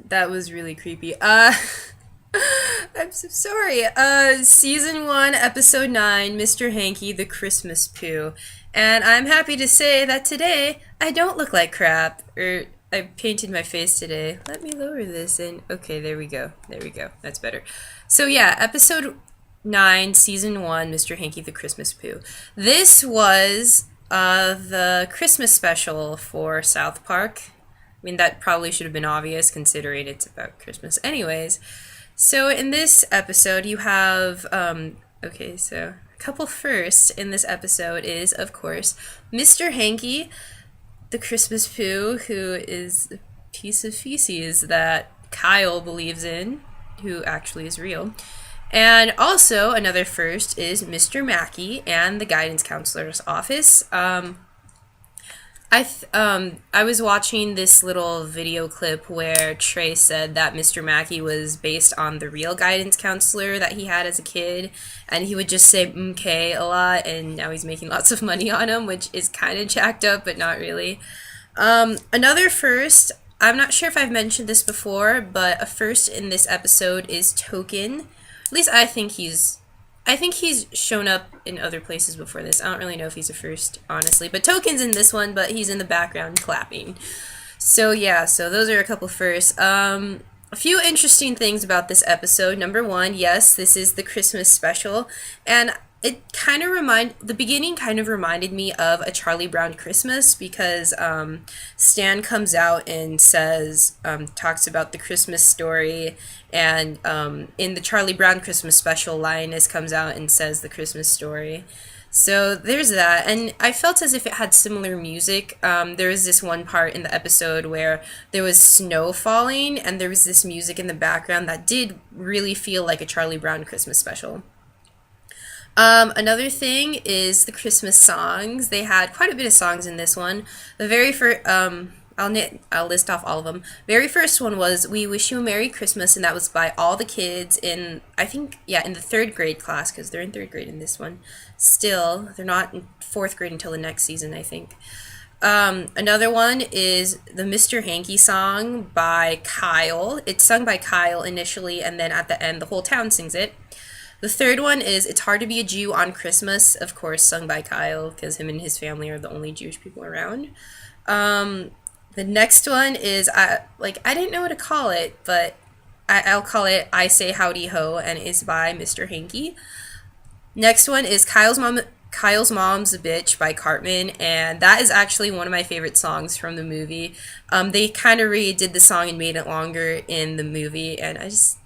That was really creepy. I'm so sorry. Season 1, Episode 9, Mr. Hankey, the Christmas Poo. And I'm happy to say that today I don't look like crap. I painted my face today. Let me lower this and okay, there we go. There we go. That's better. So yeah, Episode 9, Season 1, Mr. Hankey, the Christmas Poo. This was the Christmas special for South Park. I mean, that probably should have been obvious considering it's about Christmas anyways. So in this episode, you have, okay, so a couple firsts in this episode is, of course, Mr. Hankey, the Christmas Poo, who is a piece of feces that Kyle believes in, who actually is real. And also, another first is Mr. Mackey and the guidance counselor's office. I was watching this little video clip where Trey said that Mr. Mackey was based on the real guidance counselor that he had as a kid, and he would just say "mk" a lot, and now he's making lots of money on him, which is kind of jacked up, but not really. Another first, I'm not sure if I've mentioned this before, but a first in this episode is Token. At least I think he's shown up in other places before this. I don't really know if he's a first, honestly. But Token's in this one, but he's in the background clapping. So yeah, so those are a couple firsts. A few interesting things about this episode. Number one, yes, this is the Christmas special. And the beginning kind of reminded me of a Charlie Brown Christmas because Stan comes out and says, talks about the Christmas story, and in the Charlie Brown Christmas special, Linus comes out and says the Christmas story. So there's that, and I felt as if it had similar music. There was this one part in the episode where there was snow falling, and there was this music in the background that did really feel like a Charlie Brown Christmas special. Another thing is the Christmas songs. They had quite a bit of songs in this one. The very first, I'll list off all of them. Very first one was "We Wish You a Merry Christmas," and that was by all the kids in, I think, yeah, in the third grade class, because they're in third grade in this one. Still, they're not in fourth grade until the next season, I think. Another one is the Mr. Hankey song by Kyle. It's sung by Kyle initially, and then at the end, the whole town sings it. The third one is "It's Hard to Be a Jew on Christmas," of course, sung by Kyle, because him and his family are the only Jewish people around. The next one is, I didn't know what to call it, but I'll call it "I Say Howdy Ho," and is by Mr. Hankey. Next one is Kyle's Mom's a Bitch by Cartman, and that is actually one of my favorite songs from the movie. They kind of redid the song and made it longer in the movie, and I just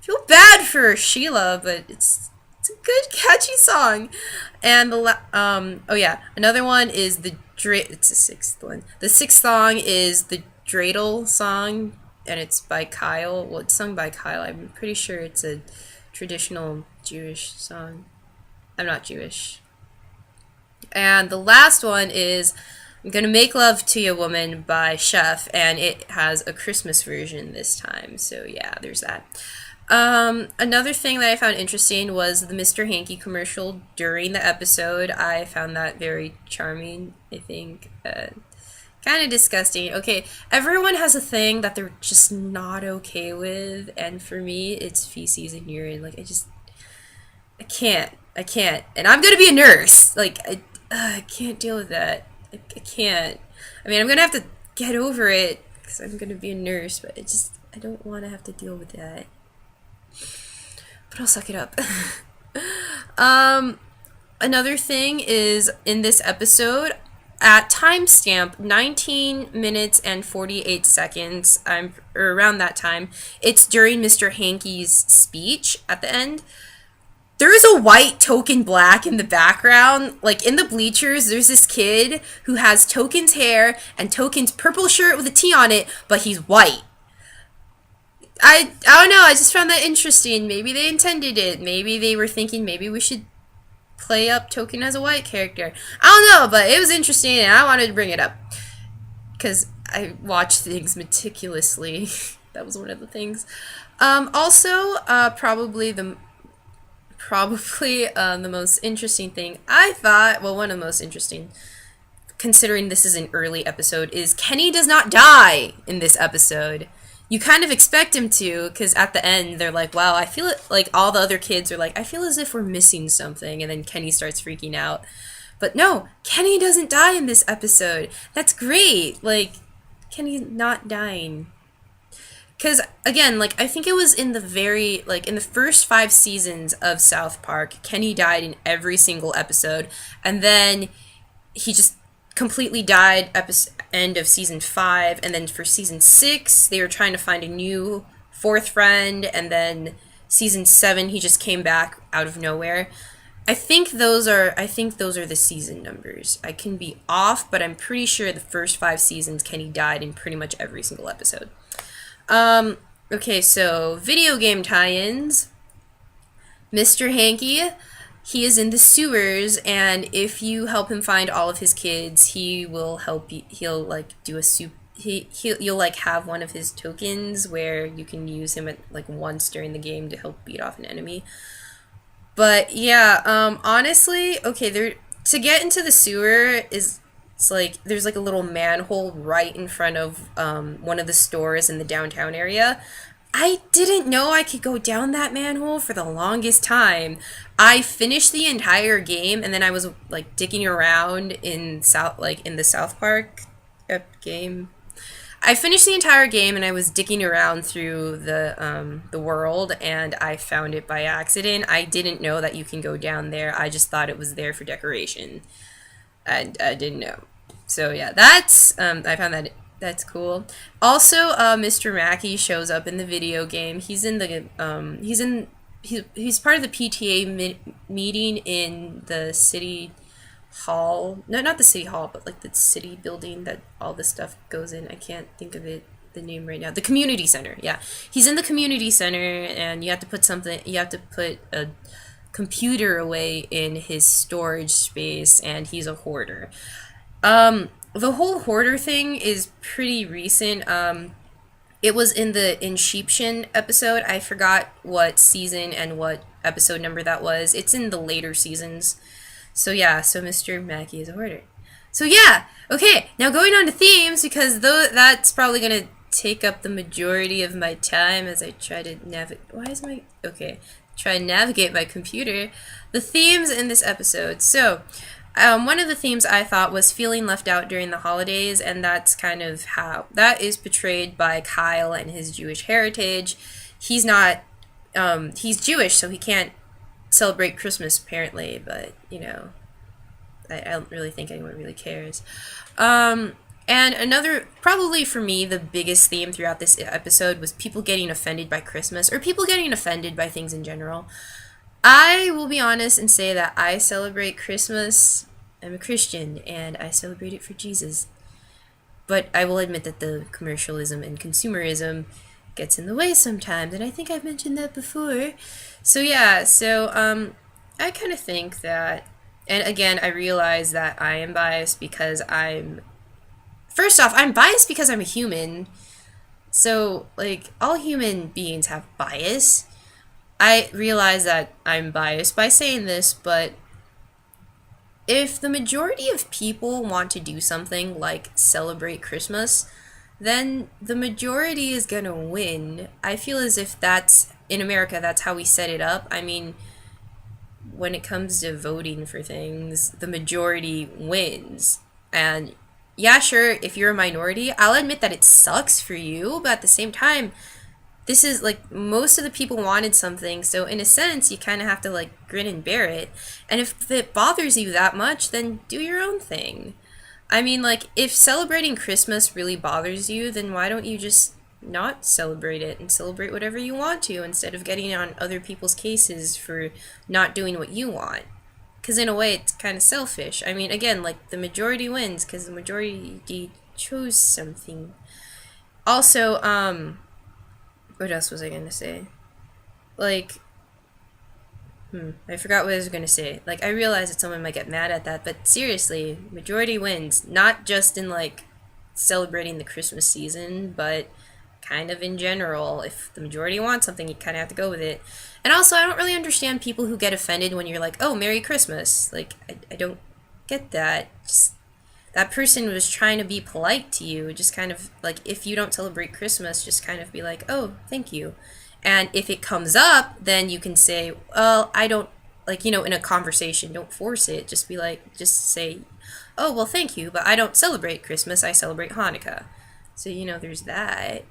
feel bad for Sheila, but it's a good catchy song. And another one is it's the sixth one. The sixth song is the Dreidel song, and it's by Kyle. Well, it's sung by Kyle. I'm pretty sure it's a traditional Jewish song. I'm not Jewish. And the last one is "I'm Gonna Make Love to You, Woman" by Chef, and it has a Christmas version this time. So yeah, there's that. Another thing that I found interesting was the Mr. Hankey commercial during the episode. I found that very charming, I think. Kind of disgusting. Okay, everyone has a thing that they're just not okay with, and for me, it's feces and urine. Like, I can't. And I'm gonna be a nurse. Like, I can't deal with that. I can't. I mean, I'm gonna have to get over it, because I'm gonna be a nurse, but I don't want to have to deal with that. But I'll suck it up. Another thing is, in this episode, at timestamp 19 minutes and 48 seconds, or around that time, it's during Mr. Hankey's speech at the end. There is a white Token black in the background. Like, in the bleachers, there's this kid who has Token's hair and Token's purple shirt with a T on it, but he's white. I don't know, I just found that interesting. Maybe they intended it. Maybe they were thinking maybe we should play up Token as a white character. I don't know, but it was interesting and I wanted to bring it up. Because I watch things meticulously. That was one of the things. Also, probably the most interesting thing I thought, well, one of the most interesting, considering this is an early episode, is Kenny does not die in this episode. you kind of expect him to, because at the end they're like, wow, I feel it, like all the other kids are like, I feel as if we're missing something, and then Kenny starts freaking out. But no, Kenny doesn't die in this episode. That's great. Like, Kenny not dying. Because, again, like, I think it was in the in the first 5 seasons of South Park, Kenny died in every single episode, and then he just completely died end of season 5, and then for season 6 they were trying to find a new fourth friend, and then season 7 he just came back out of nowhere. I think those are the season numbers. I can be off, but I'm pretty sure the first 5 seasons Kenny died in pretty much every single episode. Okay, so video game tie-ins. Mr. Hankey, he is in the sewers, and if you help him find all of his kids, he will help you. He'll like do a soup. You'll like have one of his tokens where you can use him at like once during the game to help beat off an enemy. But yeah, honestly, okay, there to get into the sewer it's like there's like a little manhole right in front of one of the stores in the downtown area. I didn't know I could go down that manhole for the longest time. I finished the entire game, and then I was like digging around in the South Park game. I finished the entire game, and I was digging around through the world, and I found it by accident. I didn't know that you can go down there. I just thought it was there for decoration. I didn't know. So yeah, that's I found that's cool. Also, Mr. Mackey shows up in the video game. He's in the he's part of the PTA meeting in the city hall. No, not the city hall, but like the city building that all this stuff goes in. I can't think of the name right now. The community center. Yeah, he's in the community center, and you have to put a computer away in his storage space, and he's a hoarder. The whole hoarder thing is pretty recent. It was in Sheepshin episode. I forgot what season and what episode number that was. It's in the later seasons. So yeah, so Mr. Mackey is a hoarder. So yeah, okay, now going on to themes, because that's probably going to take up the majority of my time as I try to try and navigate my computer. The themes in this episode. So, one of the themes I thought was feeling left out during the holidays, and that's kind of how that is portrayed by Kyle and his Jewish heritage. He's not, he's Jewish, so he can't celebrate Christmas apparently, but, you know, I don't really think anyone really cares. And another, probably for me, the biggest theme throughout this episode was people getting offended by Christmas, or people getting offended by things in general. I will be honest and say that I celebrate Christmas. I'm a Christian, and I celebrate it for Jesus. But I will admit that the commercialism and consumerism gets in the way sometimes, and I think I've mentioned that before. So yeah, I kind of think that, and again, I realize that I am biased because first off, I'm biased because I'm a human. So, like, all human beings have bias. I realize that I'm biased by saying this, but if the majority of people want to do something like celebrate Christmas, then the majority is gonna win. I feel as if in America, that's how we set it up. I mean, when it comes to voting for things, the majority wins. And yeah, sure, if you're a minority, I'll admit that it sucks for you, but at the same time, this is, like, most of the people wanted something, so in a sense, you kind of have to, like, grin and bear it. And if it bothers you that much, then do your own thing. I mean, like, if celebrating Christmas really bothers you, then why don't you just not celebrate it and celebrate whatever you want to instead of getting on other people's cases for not doing what you want? Because in a way, it's kind of selfish. I mean, again, like, the majority wins because the majority chose something. Also, what else was I going to say? Like, I forgot what I was going to say. Like, I realize that someone might get mad at that, but seriously, majority wins. Not just in, like, celebrating the Christmas season, but kind of in general. If the majority wants something, you kind of have to go with it. And also, I don't really understand people who get offended when you're like, oh, Merry Christmas. Like, I don't get that. Just that person was trying to be polite to you. Just kind of like, if you don't celebrate Christmas, just kind of be like, oh, thank you. And if it comes up, then you can say, well, I don't, like, in a conversation, don't force it. Just be like, just say, oh, well, thank you, but I don't celebrate Christmas. I celebrate Hanukkah. So, there's that.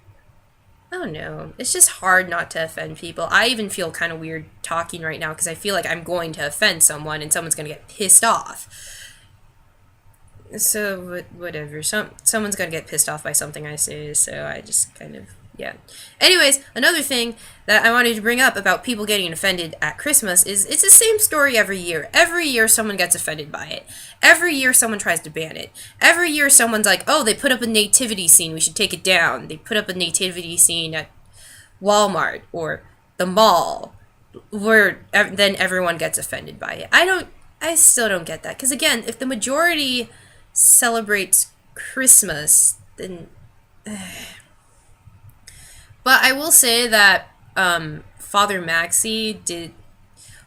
I don't know. It's just hard not to offend people. I even feel kind of weird talking right now because I feel like I'm going to offend someone and someone's going to get pissed off. So, whatever. Someone's going to get pissed off by something I say, so I just kind of, yeah. Anyways, another thing that I wanted to bring up about people getting offended at Christmas is it's the same story every year. Every year someone gets offended by it. Every year someone tries to ban it. Every year someone's like, oh, they put up a nativity scene, we should take it down. They put up a nativity scene at Walmart or the mall, where then everyone gets offended by it. I still don't get that. Because again, if the majority celebrates Christmas, then... But I will say that Father Maxi did...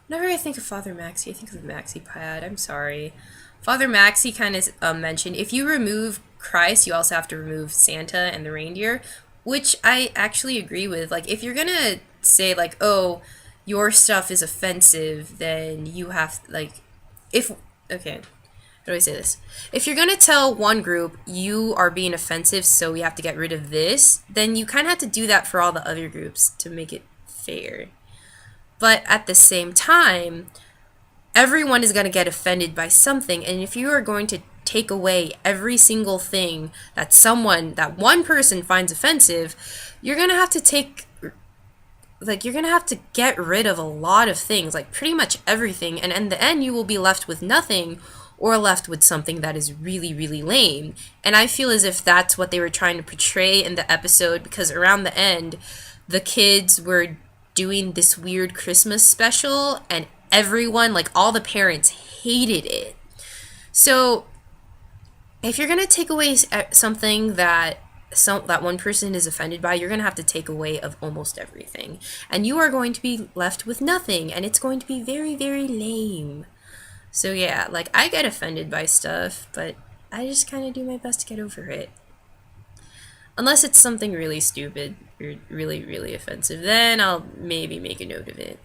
Whenever I think of Father Maxi, I think of the Maxi Pad. I'm sorry. Father Maxi kind of mentioned, if you remove Christ, you also have to remove Santa and the reindeer, which I actually agree with. Like, if you're gonna say, like, oh, your stuff is offensive, then you have, like, okay, how do I say this? If you're gonna tell one group you are being offensive, so we have to get rid of this, then you kind of have to do that for all the other groups to make it fair. But at the same time, everyone is gonna get offended by something, and if you are going to take away every single thing that one person finds offensive, you're gonna have to get rid of a lot of things, like pretty much everything, and in the end you will be left with nothing, or left with something that is really, really lame. And I feel as if that's what they were trying to portray in the episode, because around the end, the kids were doing this weird Christmas special, and everyone, like all the parents, hated it. So, if you're going to take away something that one person is offended by, you're going to have to take away of almost everything. And you are going to be left with nothing, and it's going to be very, very lame. So yeah, like, I get offended by stuff, but I just kind of do my best to get over it. Unless it's something really stupid or really, really offensive, then I'll maybe make a note of it.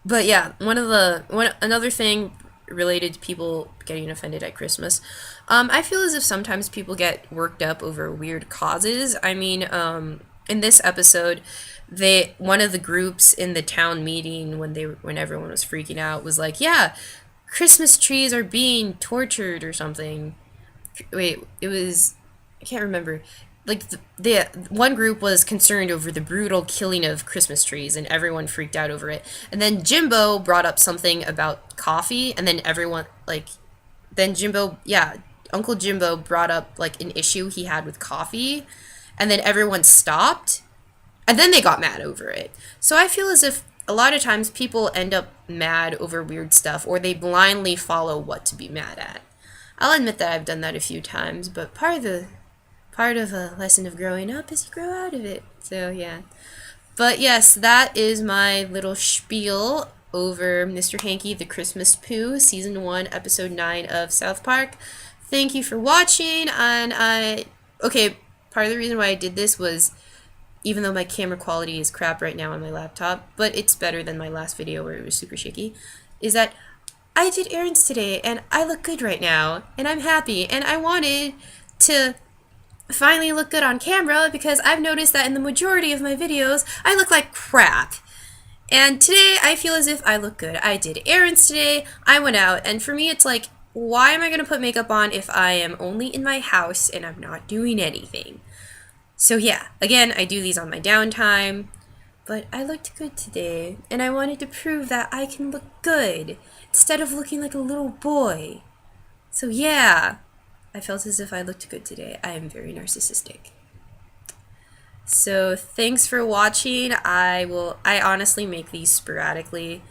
But yeah, another thing related to people getting offended at Christmas, I feel as if sometimes people get worked up over weird causes. I mean, in this episode, one of the groups in the town meeting when everyone was freaking out was like, yeah, Christmas trees are being tortured or something. Wait, I can't remember. Like, the one group was concerned over the brutal killing of Christmas trees, and everyone freaked out over it. And then Jimbo brought up something about coffee, and then everyone, Uncle Jimbo brought up, like, an issue he had with coffee, and then everyone stopped, and then they got mad over it. So I feel as if a lot of times people end up mad over weird stuff, or they blindly follow what to be mad at. I'll admit that I've done that a few times, but part of a lesson of growing up is you grow out of it. So yeah. But yes, that is my little spiel over Mr. Hankey, the Christmas Pooh, Season 1, Episode 9 of South Park. Thank you for watching, and part of the reason why I did this was, even though my camera quality is crap right now on my laptop, but it's better than my last video where it was super shaky, is that I did errands today, and I look good right now, and I'm happy, and I wanted to finally look good on camera, because I've noticed that in the majority of my videos, I look like crap. And today, I feel as if I look good. I did errands today, I went out, and for me, it's like, why am I going to put makeup on if I am only in my house and I'm not doing anything? So yeah, again, I do these on my downtime, but I looked good today, and I wanted to prove that I can look good, instead of looking like a little boy. So yeah, I felt as if I looked good today. I am very narcissistic. So thanks for watching. I honestly make these sporadically.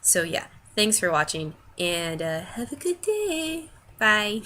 So yeah, thanks for watching, and have a good day. Bye.